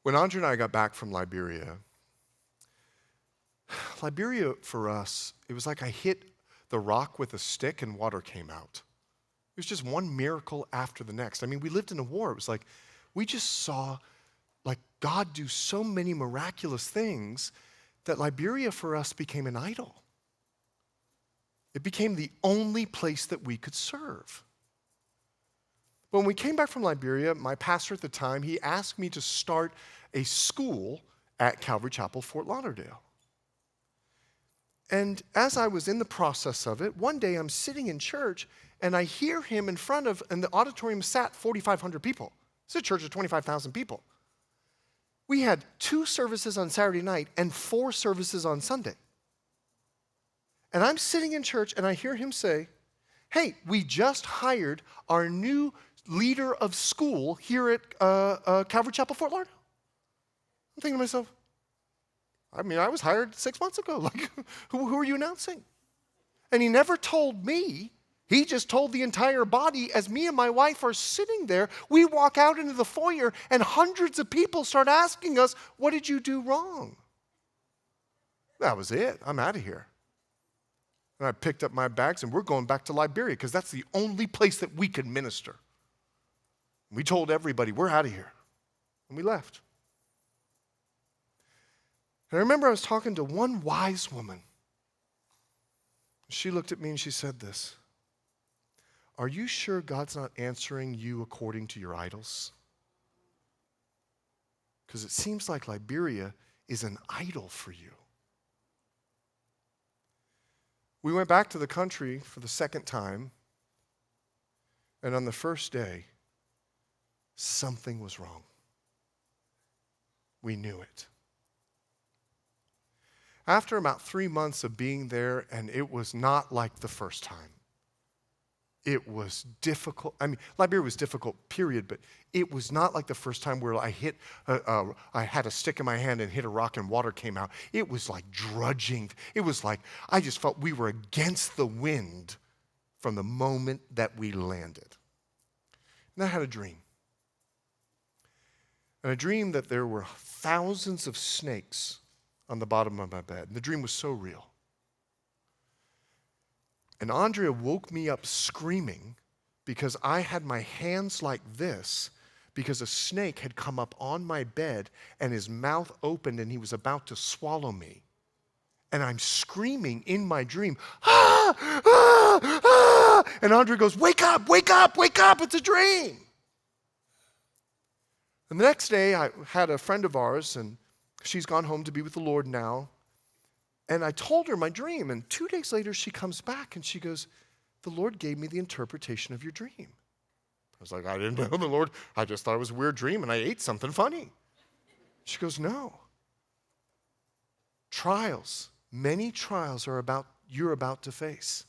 When Andrea and I got back from Liberia for us, it was like I hit the rock with a stick and water came out. It was just one miracle after the next. I mean, we lived in a war. It was like we just saw like God do so many miraculous things that Liberia for us became an idol. It became the only place that we could serve. When we came back from Liberia, my pastor at the time, he asked me to start a school at Calvary Chapel, Fort Lauderdale. And as I was in the process of it, one day I'm sitting in church and I hear him in the auditorium sat 4,500 people. It's a church of 25,000 people. We had 2 services on Saturday night and 4 services on Sunday. And I'm sitting in church and I hear him say, hey, we just hired our new leader of school here at Calvary Chapel, Fort Lauderdale. I'm thinking to myself, I mean, I was hired 6 months ago. Like, who are you announcing? And he never told me. He just told the entire body as me and my wife are sitting there. We walk out into the foyer and hundreds of people start asking us, what did you do wrong? That was it. I'm out of here. And I picked up my bags and we're going back to Liberia because that's the only place that we could minister. We told everybody, we're out of here. And we left. And I remember I was talking to one wise woman. She looked at me and she said this, are you sure God's not answering you according to your idols? Because it seems like Liberia is an idol for you. We went back to the country for the second time, and on the first day, something was wrong. We knew it. After about 3 months of being there, and it was not like the first time. It was difficult. I mean, Liberia was difficult, period, but it was not like the first time where I had a stick in my hand and hit a rock and water came out. It was like drudging. It was like I just felt we were against the wind from the moment that we landed. And I had a dream. And I dreamed that there were thousands of snakes on the bottom of my bed. And the dream was so real. And Andrea woke me up screaming because I had my hands like this because a snake had come up on my bed and his mouth opened and he was about to swallow me. And I'm screaming in my dream, ah, ah, ah. And Andrea goes, wake up, wake up, wake up, it's a dream. And the next day I had a friend of ours and she's gone home to be with the Lord now. And I told her my dream, and 2 days later she comes back and she goes, the Lord gave me the interpretation of your dream. I was like, I didn't know the Lord. I just thought it was a weird dream and I ate something funny. She goes, no. Trials, many trials you're about to face.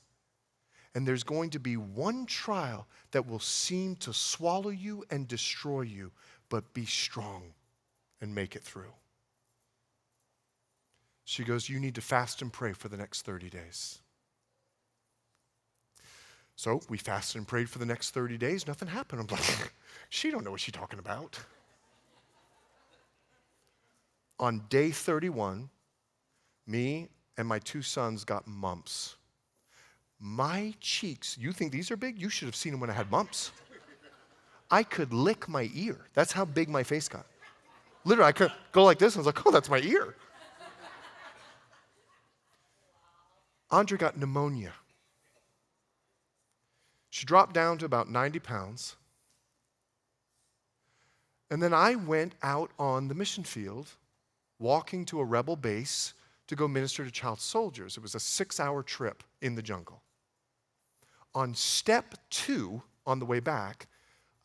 And there's going to be one trial that will seem to swallow you and destroy you, but be strong and make it through. She goes, you need to fast and pray for the next 30 days. So we fasted and prayed for the next 30 days. Nothing happened. I'm like, she don't know what she's talking about. On day 31, me and my 2 sons got mumps. My cheeks, you think these are big? You should have seen them when I had mumps. I could lick my ear. That's how big my face got. Literally, I could go like this and I was like, oh, that's my ear. Andrea got pneumonia. She dropped down to about 90 pounds. And then I went out on the mission field, walking to a rebel base to go minister to child soldiers. It was a 6-hour trip in the jungle. On step 2, on the way back,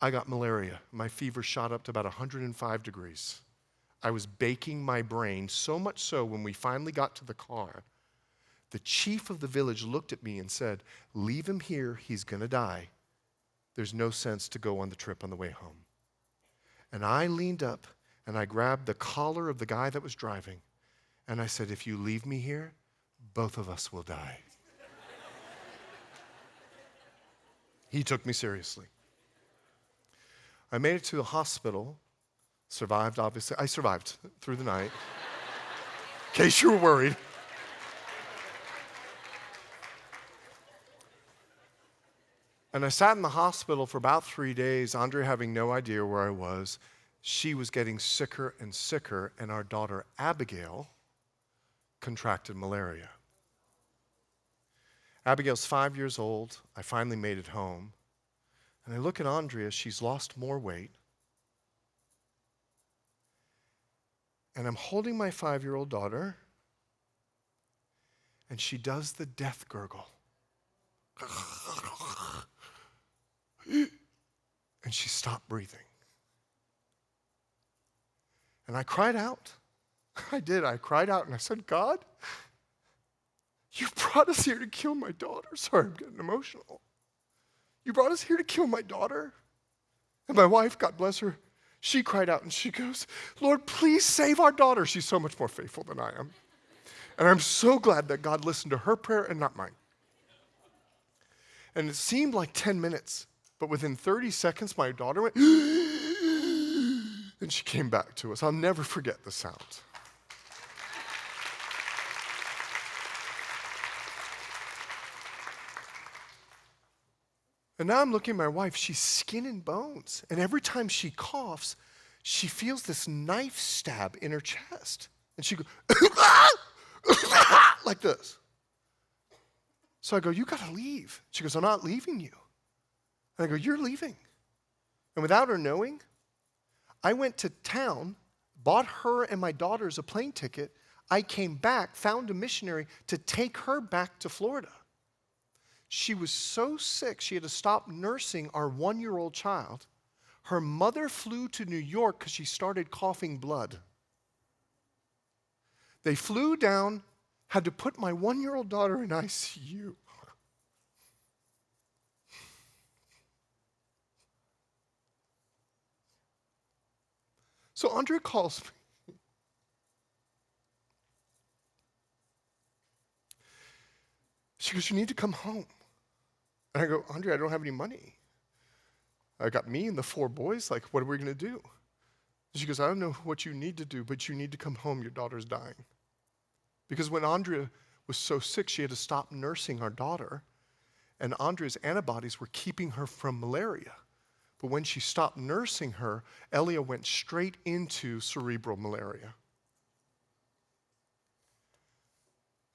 I got malaria. My fever shot up to about 105 degrees. I was baking my brain, so much so when we finally got to the car, the chief of the village looked at me and said, leave him here, he's going to die. There's no sense to go on the trip on the way home. And I leaned up and I grabbed the collar of the guy that was driving and I said, if you leave me here, both of us will die. He took me seriously. I made it to the hospital Survived, obviously. I survived through the night, in case you were worried. And I sat in the hospital for about 3 days, Andrea having no idea where I was. She was getting sicker and sicker, and our daughter Abigail contracted malaria. Abigail's 5 years old. I finally made it home. And I look at Andrea, she's lost more weight. And I'm holding my 5-year-old daughter, and she does the death gurgle. And she stopped breathing. And I cried out. I did. I cried out and I said, God, you brought us here to kill my daughter. Sorry, I'm getting emotional. You brought us here to kill my daughter. And my wife, God bless her, she cried out and she goes, Lord, please save our daughter. She's so much more faithful than I am. And I'm so glad that God listened to her prayer and not mine. And it seemed like 10 minutes, but within 30 seconds, my daughter went, and she came back to us. I'll never forget the sound. And now I'm looking at my wife, she's skin and bones. And every time she coughs, she feels this knife stab in her chest. And she goes, like this. So I go, you gotta leave. She goes, I'm not leaving you. And I go, you're leaving. And without her knowing, I went to town, bought her and my daughters a plane ticket. I came back, found a missionary to take her back to Florida. She was so sick, she had to stop nursing our 1-year-old child. Her mother flew to New York because she started coughing blood. They flew down, had to put my 1-year-old daughter in ICU. So Andrea calls me. She goes, you need to come home. And I go, Andrea, I don't have any money. I got me and the 4 boys, like, what are we gonna do? She goes, I don't know what you need to do, but you need to come home, your daughter's dying. Because when Andrea was so sick, she had to stop nursing our daughter, and Andrea's antibodies were keeping her from malaria. But when she stopped nursing her, Elia went straight into cerebral malaria.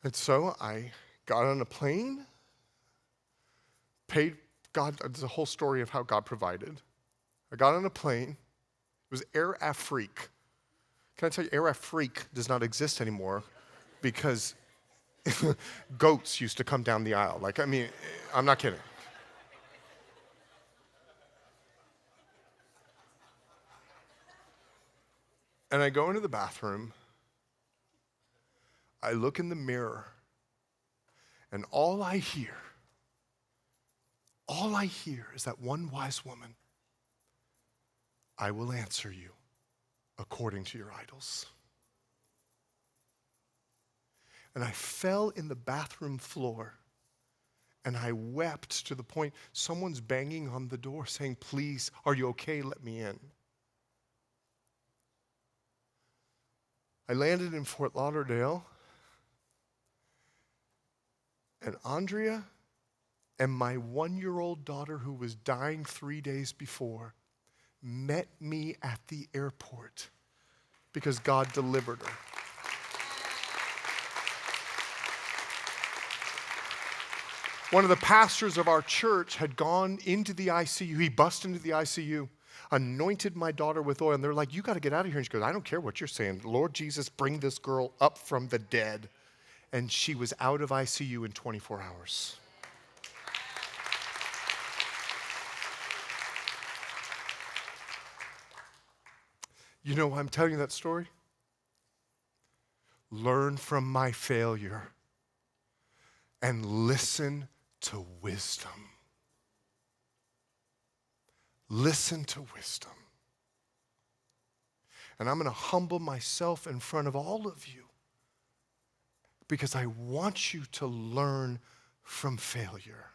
And so I got on a plane, paid God, there's a whole story of how God provided. I got on a plane, it was Air Afrique. Can I tell you, Air Afrique does not exist anymore because goats used to come down the aisle. Like, I mean, I'm not kidding. And I go into the bathroom, I look in the mirror, and all I hear is that one wise woman, I will answer you according to your idols. And I fell in the bathroom floor, and I wept to the point someone's banging on the door saying, please, are you okay? Let me in. I landed in Fort Lauderdale, and Andrea and my 1-year-old daughter, who was dying 3 days before, met me at the airport because God delivered her. One of the pastors of our church had gone into the ICU. He busted into the ICU, anointed my daughter with oil, and they're like, you got to get out of here. And she goes, I don't care what you're saying. Lord Jesus, bring this girl up from the dead. And she was out of ICU in 24 hours. You know why I'm telling you that story? Learn from my failure and listen to wisdom. Listen to wisdom. And I'm going to humble myself in front of all of you because I want you to learn from failure.